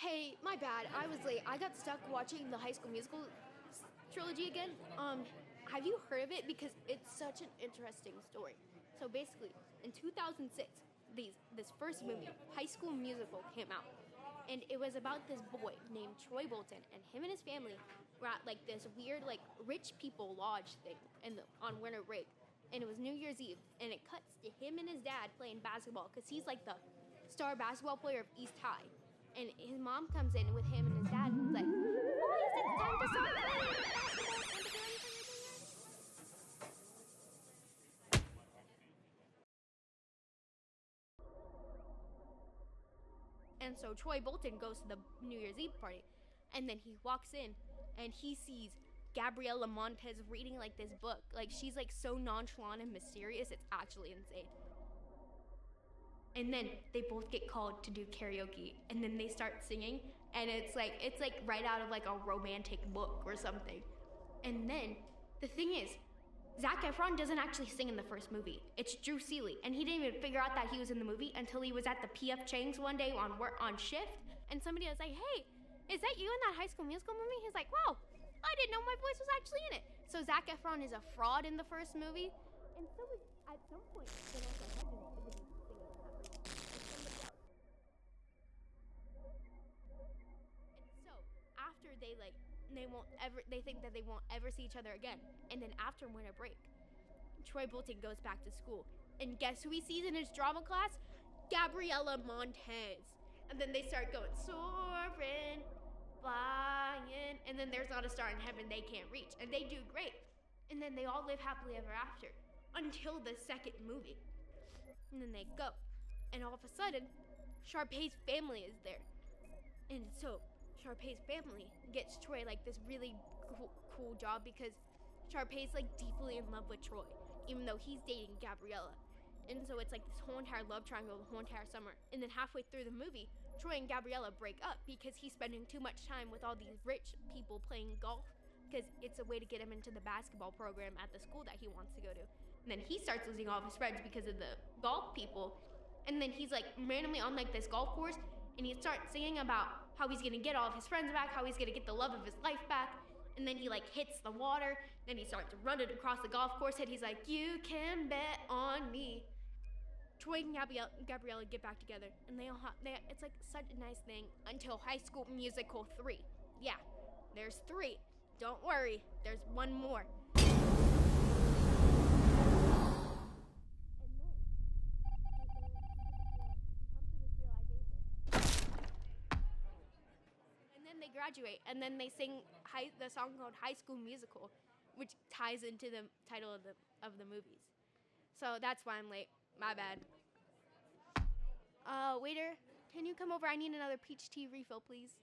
Hey, my bad. I was late. I got stuck watching the High School Musical trilogy again. Have you heard of it? Because it's such an interesting story. So basically, in 2006, this first movie, High School Musical, came out, and it was about this boy named Troy Bolton, and him and his family were at like this weird like rich people lodge thing on winter break, and it was New Year's Eve, and it cuts to him and his dad playing basketball because he's like the star basketball player of East High. And his mom comes in with him and his dad and is like, boys, it's time to start playing basketball. Want to do anything? And so Troy Bolton goes to the New Year's Eve party, and then he walks in and he sees Gabriella Montez reading like this book. Like she's like so nonchalant and mysterious, it's actually insane. And then they both get called to do karaoke, and then they start singing, and it's like right out of like a romantic book or something. And then the thing is, Zac Efron doesn't actually sing in the first movie. It's Drew Seeley, and he didn't even figure out that he was in the movie until he was at the PF Chang's one day on shift, and somebody was like, "Hey, is that you in that High School Musical movie?" He's like, "Wow, I didn't know my voice was actually in it." So Zac Efron is a fraud in the first movie, and so at some point, Vanessa Hudgens isn't singing. So after they think that they won't ever see each other again. And then after winter break, Troy Bolton goes back to school. And guess who he sees in his drama class? Gabriella Montez. And then they start going soaring, flying, and then there's not a star in heaven they can't reach. And they do great. And then they all live happily ever after until the second movie. And then they go. And all of a sudden, Sharpay's family is there. And so Sharpay's family gets Troy like this really cool job because Sharpay's like deeply in love with Troy, even though he's dating Gabriella. And so it's like this whole entire love triangle the whole entire summer. And then halfway through the movie, Troy and Gabriella break up because he's spending too much time with all these rich people playing golf because it's a way to get him into the basketball program at the school that he wants to go to. And then he starts losing all of his friends because of the golf people. And then he's like randomly on like this golf course, and he starts singing about how he's gonna get all of his friends back, how he's gonna get the love of his life back. And then he like hits the water, then he starts running across the golf course, and he's like, "You can bet on me." Troy and Gabriella get back together, and it's like such a nice thing until High School Musical 3. Yeah, there's 3. Don't worry, there's one more. And then they graduate, and then they sing the song called High School Musical, which ties into the title of the movies. So that's why I'm late. My bad. Waiter, can you come over? I need another peach tea refill, please.